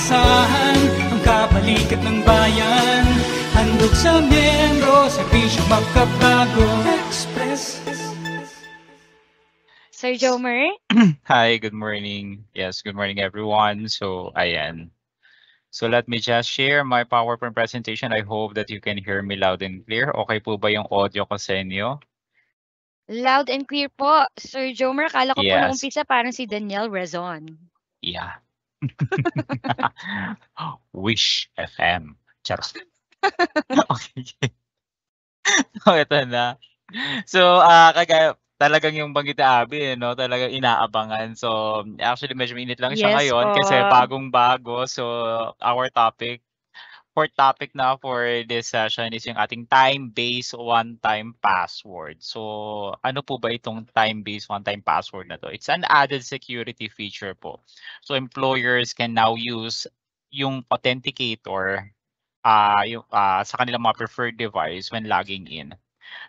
inaasahan, ang kabalikat ng bayan. Handog sa miyembro, serbisyo makabago. Express. Sir Jomer? Hi, good morning. Yes, good morning everyone. So, ayan. So let me just share my PowerPoint presentation. I hope that you can hear me loud and clear. Okay po ba yung audio ko sa inyo? Loud and clear po. Sir Jomer, akala ko po nung Yes. umpisa parang si Danielle Rezon. Yeah. Wish FM. Charot. Okay. So, ito na. So, kagaya talagang yung banggit ni Abby, no? Talagang inaabangan. So, actually medyo mainit lang siya Yes ngayon po. kasi bagong-bago. So, our fourth topic na for this session is yung ating time-based one-time password. So, ano po ba itong time-based one-time password na to? It's an added security feature po. So, employers can now use yung authenticator sa kanilang mga preferred device when logging in.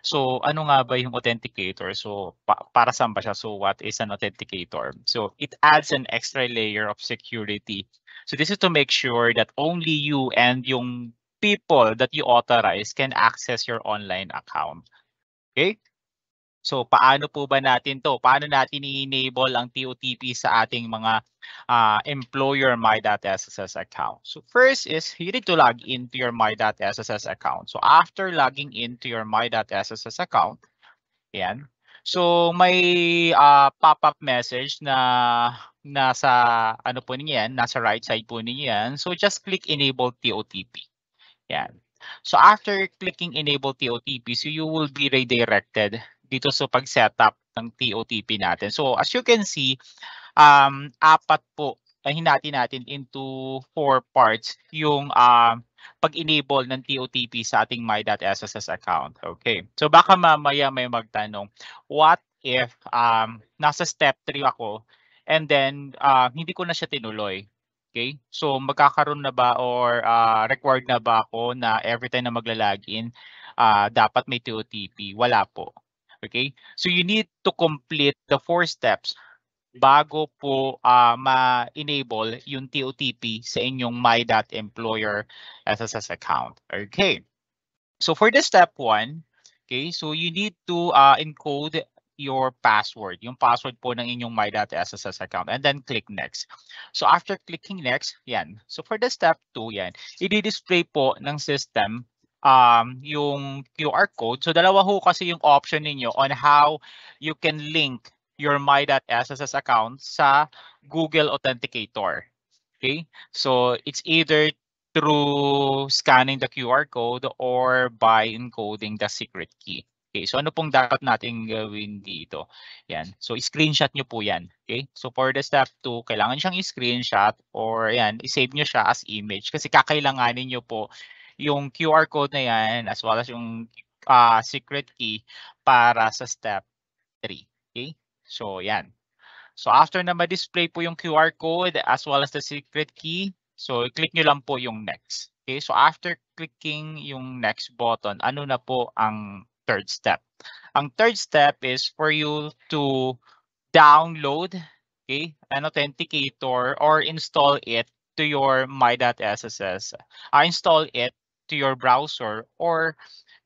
So, ano nga ba yung authenticator? So, para saan ba siya? So, what is an authenticator? So, it adds an extra layer of security. So, this is to make sure that only you and yung people that you authorize can access your online account. Okay? So, paano po ba natin to? Paano natin i-enable ang TOTP sa ating mga employer My.SSS account? So, first is you need to log into your My.SSS account. So, after logging into your My.SSS account, yan. So, may pop-up message na nasa ano po niyo yan, nasa right side po niyo yan. So, just click Enable TOTP. Yan. So, after clicking Enable TOTP, so you will be redirected dito sa pag-setup ng TOTP natin. So, as you can see, apat po hinati natin into 4 parts yung pag-enable ng TOTP sa ating My.SSS account. Okay. So, baka mamaya may magtanong, what if nasa step 3 ako and then hindi ko na siya tinuloy? Okay? So, magkakaroon na ba or required na ba ako na every time na magla-login, dapat may TOTP? Wala po. Okay? So, you need to complete the 4 steps bago po ma-enable yung TOTP sa inyong My.Employer SSS account. Okay. So, for the step 1, okay, so you need to encode your password, yung password po ng inyong My.SSS account, and then click next. So, after clicking next, yan. So, for the step 2, yan, i-display po ng system yung QR code. So, dalawa ho kasi yung option ninyo on how you can link your My.SSS account sa Google Authenticator. Okay? So, it's either through scanning the QR code or by encoding the secret key. Okay, so ano pong dapat nating gawin dito? Yan. So, screenshot nyo po yan. Okay? So, for the step 2, kailangan siyang screenshot or yan, i-save nyo siya as image kasi kakailanganin nyo po yung QR code na yan as well as yung secret key para sa step 3. Okay? So, yan. So, after na ma-display po yung QR code as well as the secret key, so, i-click nyo lang po yung next. Okay? So, after clicking yung next button, ano na po ang third step? Ang third step is for you to download, okay, an authenticator or install it to your My.SSS. Install it to your browser or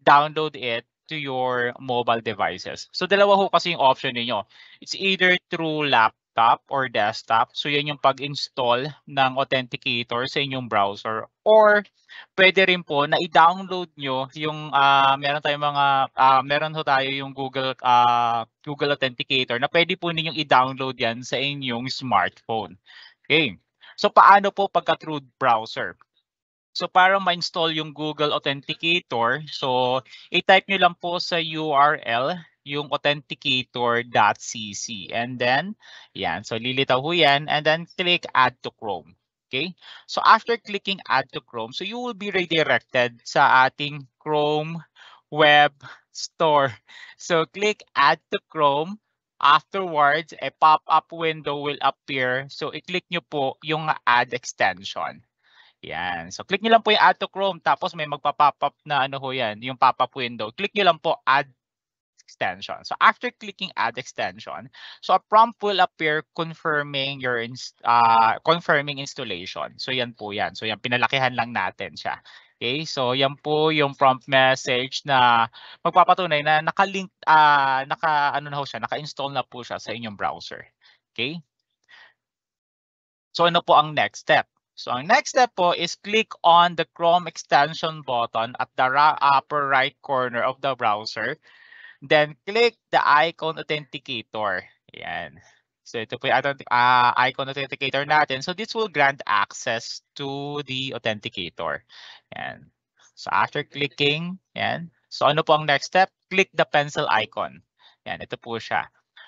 download it to your mobile devices. So, dalawa ho kasi yung option niyo. It's either through laptop or desktop. So, yan yung pag-install ng authenticator sa inyong browser. Or, pwede rin po na i-download nyo yung, meron ho tayo yung Google Authenticator na pwede po ninyong i-download yan sa inyong smartphone. Okay. So, paano po pagka through browser? So, para ma-install yung Google Authenticator, so, i-type nyo lang po sa URL yung authenticator.cc. And then, yan. So, lilitaw ho yan. And then, click Add to Chrome. Okay? So, after clicking Add to Chrome, so you will be redirected sa ating Chrome Web Store. So, click Add to Chrome. Afterwards, a pop-up window will appear. So, i-click nyo po yung Add Extension. Yan. So, click nyo lang po yung Add to Chrome. Tapos may magpa-pop up na ano ho yan, yung pop-up window. Click nyo lang po Add extension. So after clicking add extension, so a prompt will appear confirming your confirming installation. So yan po yan. So yan, pinalakihan lang natin siya. Okay, so yan po yung prompt message na magpapatunay na naka-link, naka-install na po siya sa inyong browser. Okay? So ano po ang next step? So ang next step po is click on the Chrome extension button at the upper right corner of the browser. Then click the icon authenticator. Yan. So ito po yung icon authenticator natin. So this will grant access to the authenticator. Yan. So after clicking, yan. So ano po ang next step? Click the pencil icon. Yan, ito po siya.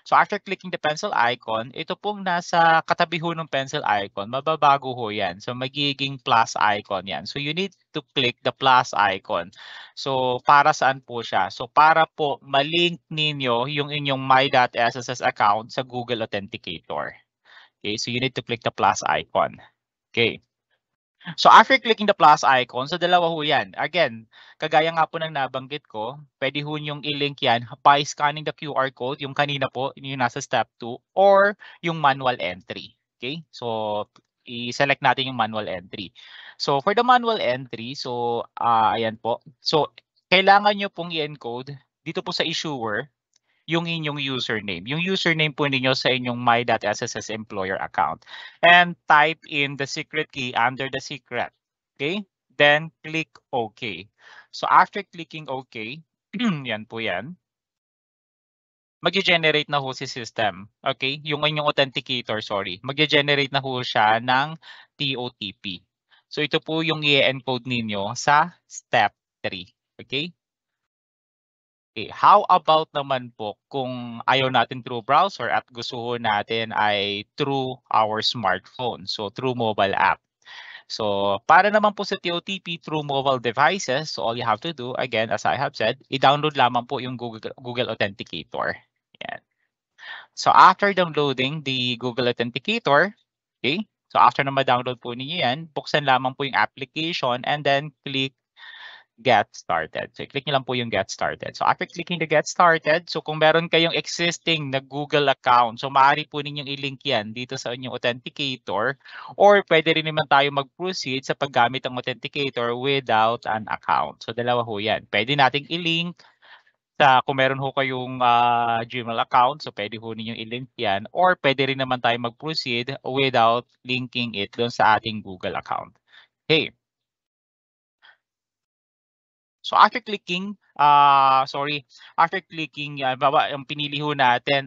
So after clicking the pencil icon, ito pong nasa katabi ho ng pencil icon, mababago ho yan. So magiging plus icon yan. So you need to click the plus icon. So para saan po siya? So para po malink ninyo yung inyong my.sss account sa Google Authenticator. Okay, so you need to click the plus icon. Okay. So after clicking the plus icon, so dalawa ho yan. Again, kagaya nga po ng nabanggit ko, pwede ho nyong i-link yan by scanning the QR code, yung kanina po, yung nasa step 2, or yung manual entry. Okay? So i-select natin yung manual entry. So for the manual entry, so ayan po. So kailangan nyo pong i-encode dito po sa issuer yung inyong username. Yung username po ninyo sa inyong my.sss employer account. And type in the secret key under the secret. Okay? Then click OK. So after clicking OK, yan po yan, mag-generate na ho si system. Okay? Yung inyong authenticator, sorry. Mag-generate na ho siya ng TOTP. So ito po yung i-encode ninyo sa step 3. Okay? Okay, how about naman po kung ayaw natin through browser at gusto natin ay through our smartphone, so through mobile app. So para naman po sa TOTP through mobile devices, so all you have to do, again, as I have said, i-download lamang po yung Google Authenticator. Yan. So after downloading the Google Authenticator, okay, so after na ma-download po ninyo yan, buksan lamang po yung application and then click Get Started. So, click nyo lang po yung Get Started. So, after clicking the Get Started, so kung meron kayong existing na Google account, so maaari po ninyong i-link yan dito sa inyong authenticator, or pwede rin naman tayo mag-proceed sa paggamit ng authenticator without an account. So, dalawa ho yan. Pwede nating i-link sa kung meron ho kayong Gmail account, so pwede ho ninyong i-link yan, or pwede rin naman tayo mag-proceed without linking it doon sa ating Google account. Okay. So after clicking, after clicking, yung pinili ho natin,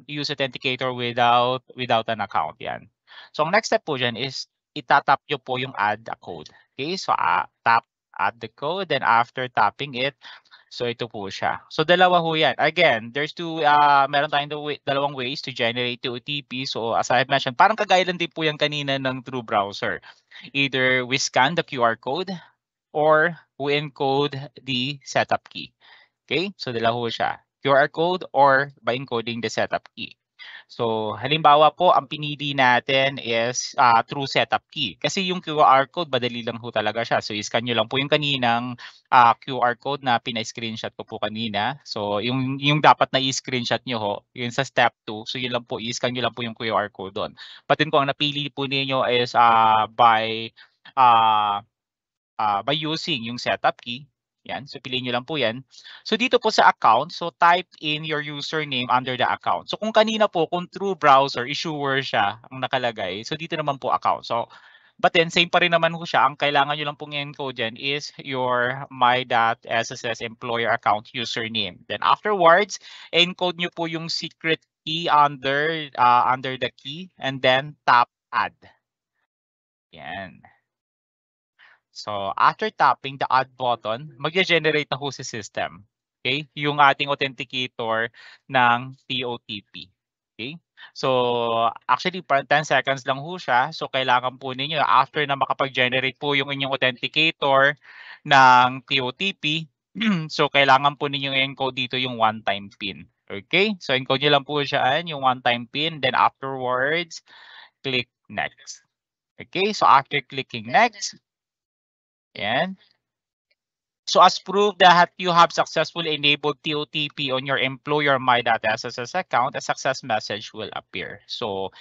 use authenticator without an account yan. So ang next step po dyan is itatap nyo po yung add a code. Okay, so tap add the code, then after tapping it, so ito po siya. So dalawa ho yan. Again, there's meron tayong dalawang ways to generate the OTP. So as I have mentioned, parang kagaya lang din po yan kanina ng through browser. Either we scan the QR code, or we encode the setup key. Okay? So dalawa ho siya. QR code or by encoding the setup key. So halimbawa po, ang pinili natin is through setup key. Kasi yung QR code, madali lang ho talaga siya. So i-scan nyo lang po yung kaninang QR code na pina-screenshot ko po kanina. So yung dapat na i-screenshot nyo ho, yun sa step 2. So yun lang po, i-scan nyo lang po yung QR code doon. But then kung ang napili po ninyo is by using yung setup key. Yan. So, piliin nyo lang po yan. So, dito po sa account, so type in your username under the account. So, kung kanina po, kung through browser, issuer siya ang nakalagay. So, dito naman po account. So, but then, same pa rin naman po siya. Ang kailangan nyo lang pong i-encode dyan is your my.sss employer account username. Then, afterwards, encode nyo po yung secret key under the key and then tap add. Yan. So, after tapping the add button, mag-generate na ho si system. Okay? Yung ating authenticator ng TOTP. Okay? So, actually, 10 seconds lang ho siya. So, kailangan po ninyo, after na makapag-generate po yung inyong authenticator ng TOTP, so, kailangan po ninyo i-encode dito yung one-time PIN. Okay? So, encode nyo lang po siya yung one-time PIN. Then, afterwards, click next. Okay? So, after clicking next, yan. So as proof that you have successfully enabled TOTP on your employer My.SSS account, a success message will appear. So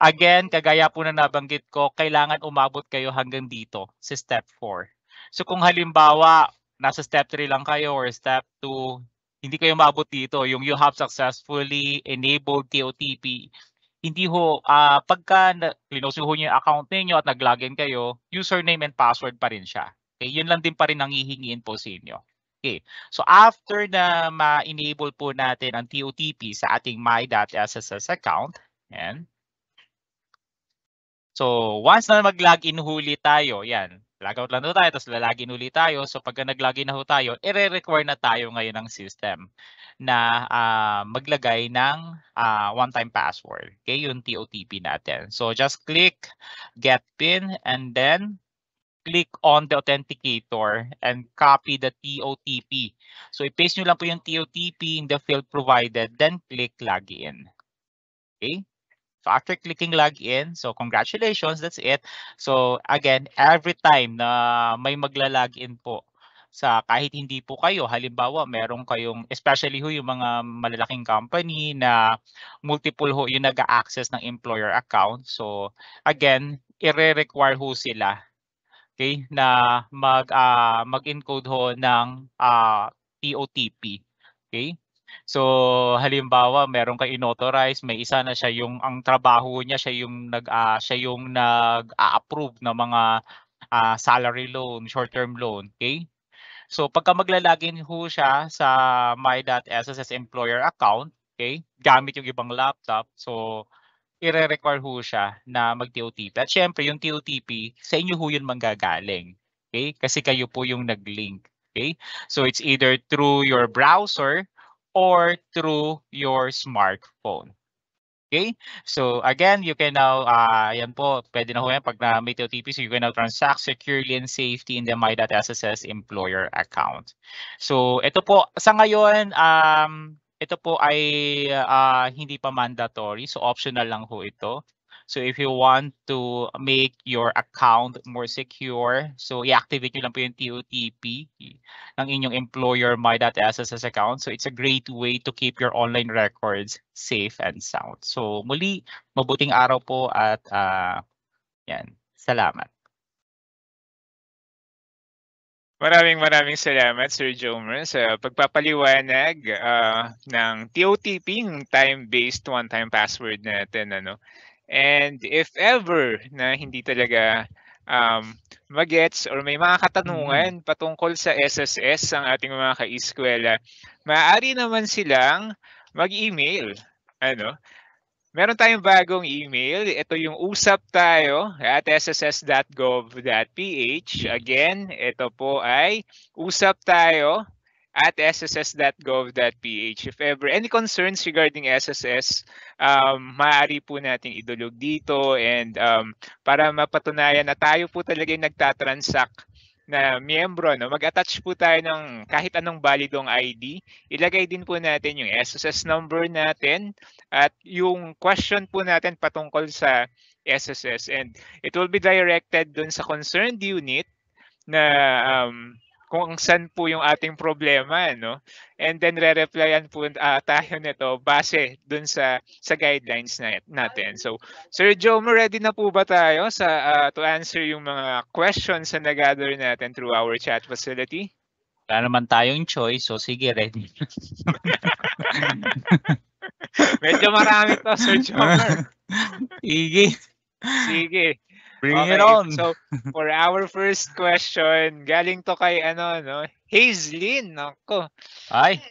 again, kagaya po na nabanggit ko, kailangan umabot kayo hanggang dito sa step 4. So kung halimbawa, nasa step 3 lang kayo or step 2, hindi kayo umabot dito, yung you have successfully enabled TOTP, hindi ho, pagka close ho niyo yung account ninyo at nag-login kayo, username and password pa rin siya. Okay, yun lang din pa rin ang hihingiin po sa inyo. Okay, so after na ma-enable po natin ang TOTP sa ating My.SSS account, and so once na mag-login huli tayo, yan, logout lang tayo, tapos lalagin huli tayo. So pagka nag-login na ho tayo, i-require na tayo ngayon ng system na maglagay ng one-time password. Okay, yung TOTP natin. So just click get PIN and then click on the authenticator and copy the TOTP. So i-paste nyo lang po yung TOTP in the field provided, then click login. Okay. So after clicking login, so congratulations, that's it. So again, every time na may magla-login po sa kahit hindi po kayo, halimbawa meron kayong, especially ho yung mga malalaking company na multiple ho yung nag-access ng employer account. So again, i-require ho sila, okay, na mag-encode ho ng TOTP. Okay? So halimbawa meron kay inauthorize, may isa na siya yung ang trabaho niya, siya yung nag-a-approve ng mga salary loan, short-term loan, okay? So pagka magla-login ho siya sa My.SSS employer account, okay? Gamit yung ibang laptop, so i-require ho siya na mag-TOTP. At syempre yung TOTP sa inyo ho yun manggagaling, okay? Kasi kayo po yung nag-link, okay? So it's either through your browser or through your smartphone. Okay? So again, you can now, yan po, pwede na ho yan pag may TOTP, so you can now transact securely and safely in the My.SSS employer account. So ito po, sa ngayon, ito po ay hindi pa mandatory, so optional lang ho ito. So if you want to make your account more secure, so i-activate nyo lang po yung TOTP ng inyong employer My.SSS account. So it's a great way to keep your online records safe and sound. So muli, mabuting araw po at yan, salamat. Maraming salamat, Sir Jomer, sa pagpapaliwanag ng TOTP, ng time-based one-time password natin. And if ever na hindi talaga magets or may mga katanungan patungkol sa SSS ang ating mga ka-eskwela, maaari naman silang mag-email. Meron tayong bagong email. Ito yung usaptayo@sss.gov.ph. Again, ito po ay usaptayo@sss.gov.ph. If ever any concerns regarding SSS, maaari po nating idulog dito, and para mapatunayan na tayo po talaga yung nagtatransact na miyembro, mag-attach po tayo ng kahit anong validong ID. Ilagay din po natin yung SSS number natin at yung question po natin patungkol sa SSS. And it will be directed dun sa concerned unit na kung saan po yung ating problema, and then re-replyan po tayo nito base dun sa guidelines natin. So, Sir Jomer, ready na po ba tayo to answer yung mga questions na nag-gather natin through our chat facility? Wala naman tayong choice, so sige, ready. Medyo marami to, Sir Jomer. Sige. Bring it on. So, for our first question, galing to kay Hazelyn. Nako. Ay.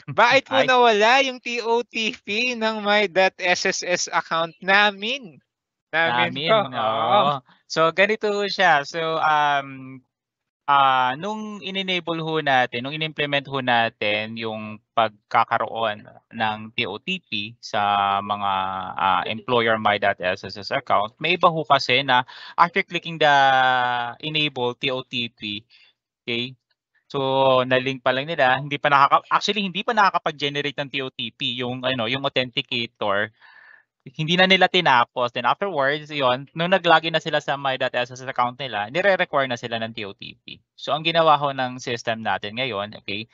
Bakit po nawala yung TOTP ng My.SSS account namin? Oo. So, ganito siya. So, nung in-enable ho natin, nung in-implement ho natin yung pagkakaroon ng TOTP sa mga employer My.SSS account, may iba ho kasi na after clicking the enable TOTP, okay, so na-link pa lang nila, hindi pa nakakapag-generate ng TOTP yung authenticator. Hindi na nila tinapos. Then afterwards, nung nag-login na sila sa My.SSS account nila, nire-require na sila ng TOTP. So ang ginawa ho ng system natin ngayon, okay,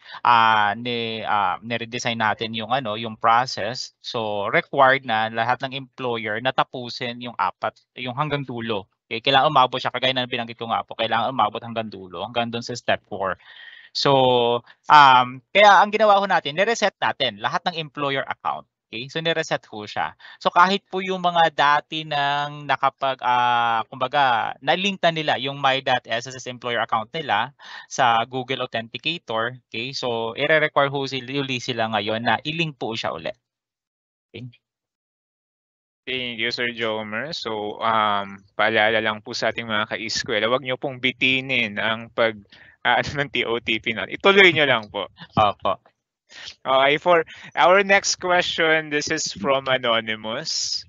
ni-redesign natin yung yung process. So required na lahat ng employer na tapusin yung yung hanggang dulo. Okay, kailangan umabot siya kagaya ng binanggit ko nga po, kailangan umabot hanggang dulo, hanggang doon sa step 4. So kaya ang ginawa ho natin, ni-reset natin lahat ng employer account. Okay, so ni-reset ho siya. So kahit po yung mga dati nang kumbaga na-link na nila yung my.sss employer account nila sa Google Authenticator, okay? So i-require ho sila ngayon na i-link po siya ulit. Okay? Thank you, Sir Jomer. So, paalala lang po sa ating mga ka-eskwela, huwag niyo pong bitinin ang ng TOTP natin. Ituloy niyo lang po. Opo. Okay, for our next question, this is from Anonymous.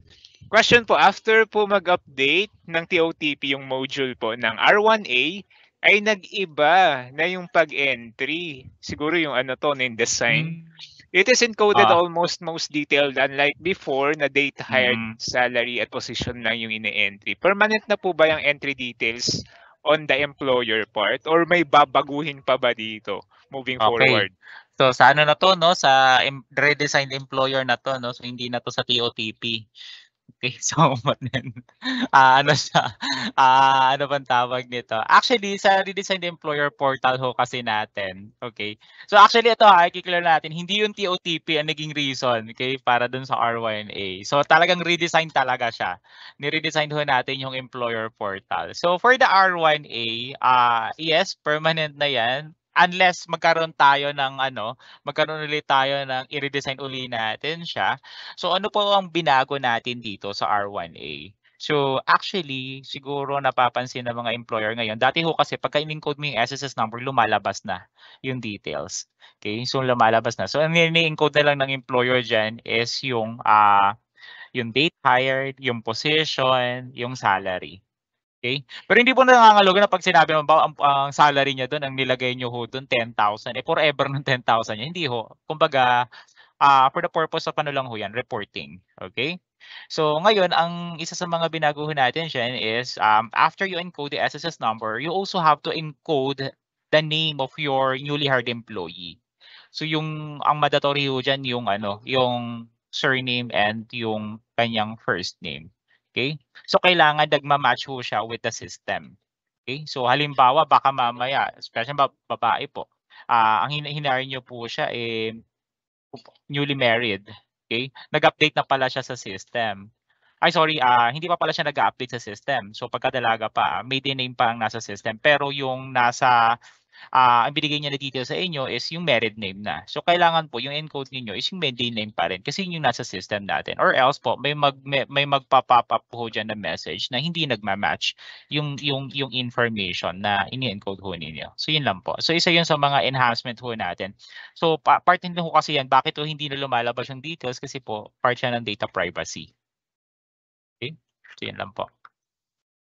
Question po, after po mag-update ng TOTP yung module po ng R1A, ay nag-iba na yung pag-entry. Siguro yung name design. It is encoded almost most detailed, unlike before na date, hired, salary at position lang yung ine-entry. Permanent na po ba yung entry details on the employer part or may babaguhin pa ba dito moving forward? So sa na to, no, sa redesigned employer na to, no, so hindi na to sa TOTP. Okay, so ano siya, ano bang tawag nito? Actually, sa redesigned employer portal ho kasi natin, okay? So actually ito i-clear natin, hindi yung TOTP ang naging reason, okay, para dun sa R1A. So talagang redesign talaga siya. Ni-redesign ho natin yung employer portal. So for the R1A, yes, permanent na yan. Unless magkaroon ulit tayo ng i-redesign uli natin siya. So ano po ang binago natin dito sa R1A? So actually, siguro napapansin ng mga employer ngayon, dati ho kasi pagka in-encode mo yung SSS number, lumalabas na yung details. Okay? So lumalabas na. So ang ni-encode na lang ng employer dyan is yung date hired, yung position, yung salary. Okay? Pero hindi po nangangahulugan na pag sinabi mo ba ang salary niya doon, ang nilagay niyo ho doon 10,000, forever ng 10,000 niya. Hindi ho. Kumbaga, for the purpose of lang ho yan, reporting. Okay? So ngayon, ang isa sa mga binago natin dyan is after you encode the SSS number, you also have to encode the name of your newly hired employee. So ang mandatory ho dyan yung yung surname and yung kanyang first name. Okay? So kailangan nagma-match ho siya with the system. Okay? So halimbawa baka mamaya, especially babae po, ang hinire niyo po siya newly married. Okay? Nag-update na pala siya sa system. Ay sorry, hindi pa pala siya nag-update sa system. So pagkadalaga pa, maiden name pa ang nasa system. Pero yung ang binigay niya na details sa inyo is yung married name na. So kailangan po yung encode niyo is yung maiden name pa rin kasi yun yung nasa system natin. Or else po may magpa-pop up po diyan na message na hindi nagma-match yung information na ini-encode ho ninyo. So yun lang po. So isa yun sa mga enhancement ho natin. So part din ho kasi yan bakit ho hindi na lumalabas yung details kasi po part siya ng data privacy. Okay? So yun lang po.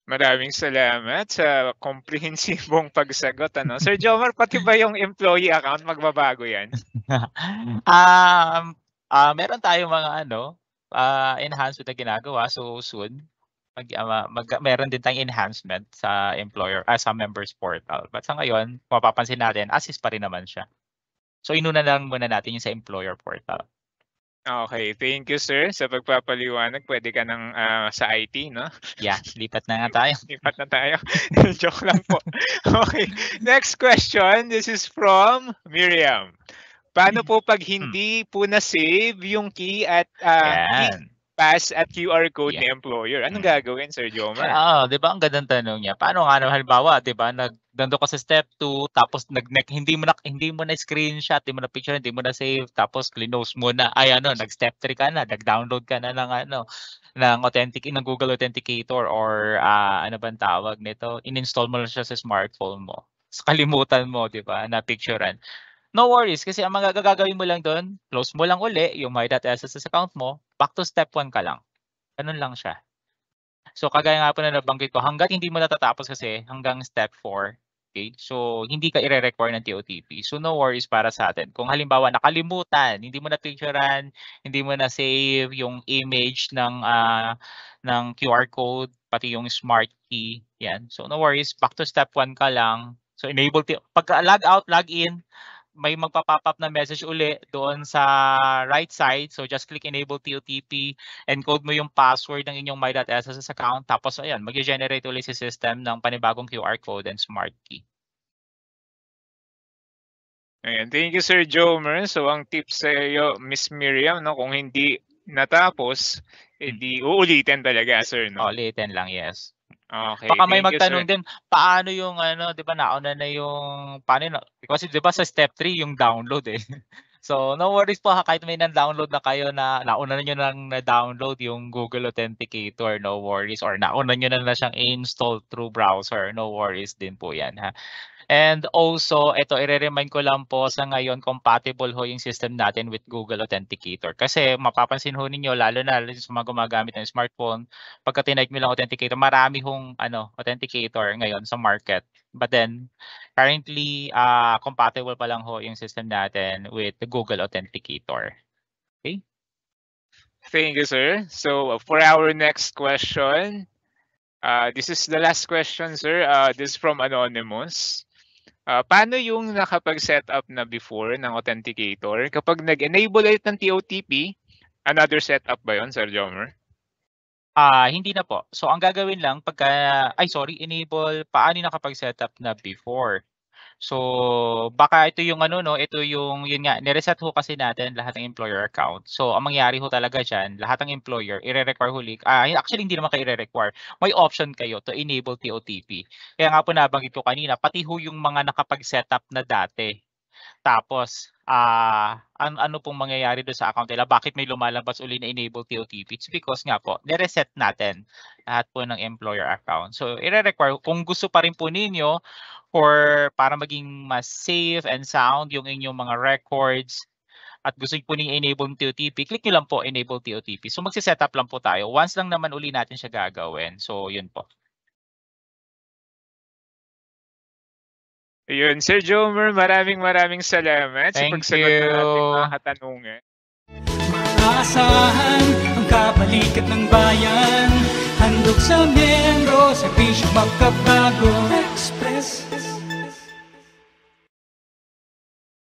Maraming salamat sa komprehensibong pagsagot. Sir Jomar, pati ba yung employee account magbabago yan? Meron tayong mga enhancement na ginagawa. So soon, meron din tayong enhancement sa employer, sa members portal. But sa ngayon, mapapansin natin, assist pa rin naman siya. So inuna lang muna natin yung sa employer portal. Okay, thank you sir sa pagpapaliwanag. Pwede ka nang sa IT, no? Yeah, lipat na nga tayo. Lipat na tayo. Joke lang po. Okay, next question. This is from Miriam. Paano po pag hindi po na-save yung key at key pass at QR code ni employer? Anong gagawin, Sir Jomar? Di ba ang gandang tanong niya? Paano nga halimbawa, di ba, nagdando ka sa step 2 tapos hindi mo na screenshot, hindi mo na picture, hindi mo na save, tapos close mo na, nag-step 3 ka na, nag-download ka na ng ng Google Authenticator or ano bang tawag nito, in-install mo na siya sa smartphone mo. Kalimutan mo, di ba, na picturean. No worries kasi ang mga gagawin mo lang doon, close mo lang uli yung my.sss account mo, back to step 1 ka lang. Ganun lang siya. So kagaya nga po na nabanggit ko, hangga't hindi mo natatapos kasi hanggang step 4, okay? So hindi ka i-require ng TOTP. So no worries para sa atin. Kung halimbawa nakalimutan, hindi mo na picturean, hindi mo na save yung image ng QR code, pati yung smart key, yan. So no worries, back to step 1 ka lang. So enable pagka log out, log in, may magpa-pop up na message uli doon sa right side. So just click enable TOTP, encode mo yung password ng inyong my.sss account, tapos ayan, mag-generate ulit si system ng panibagong QR code and smart key. Ayan, thank you Sir Jomer. So ang tips sa iyo, Miss Miriam, no, kung hindi natapos, edi uulitin talaga, sir, no? Ulitin lang, yes. Okay. Baka may thank you, magtanong sir. din, paano yung ano, 'di ba nauna na yung paano na, kasi 'di ba sa step 3 yung download eh. So no worries po ha, kahit may na-download na kayo na nauna niyo nang na-download yung Google Authenticator, no worries, or nauna niyo na siyang install through browser, no worries din po 'yan ha. And also, ito i-remind ko lang po sa ngayon, compatible ho yung system natin with Google Authenticator. Kasi mapapansin ho ninyo, lalo na sa mga gumagamit ng smartphone, pagka tinig mo lang Authenticator, marami hong Authenticator ngayon sa market. But then, currently, compatible pa lang ho yung system natin with the Google Authenticator. Okay? Thank you, sir. So for our next question, this is the last question, sir. This is from Anonymous. Paano yung nakapag-set up na before ng Authenticator? Kapag nag-enable ulit ng TOTP, another setup ba yun, Sir Jomer? Hindi na po. So ang gagawin lang pagka enable, paano nakapag-setup na before? So baka ito yung ito yung yun nga, ni-reset ho kasi natin lahat ng employer account. So ang mangyari ho talaga diyan, lahat ng employer i-re-require huli. Actually hindi naman kayo i-re-require. May option kayo to enable TOTP. Kaya nga po nabanggit ko kanina, pati ho yung mga nakapag-setup na dati. Tapos, ano pong mangyayari doon sa account nila? Bakit may lumalabas uli na enable TOTP? It's because nga po, nireset natin lahat po ng employer account. So, i-require, kung gusto pa rin po ninyo, or para maging mas safe and sound yung inyong mga records, at gusto po ninyo enable TOTP, click nyo lang po enable TOTP. So, magsiset-up lang po tayo. Once lang naman uli natin siya gagawin. So, yun po. Ayun, Sir Jomer, maraming salamat sa pagsagot ng ating mga katanungan. Maasahan ang kabalikat ng bayan, handog sa miyembro, serbisyo magkabago.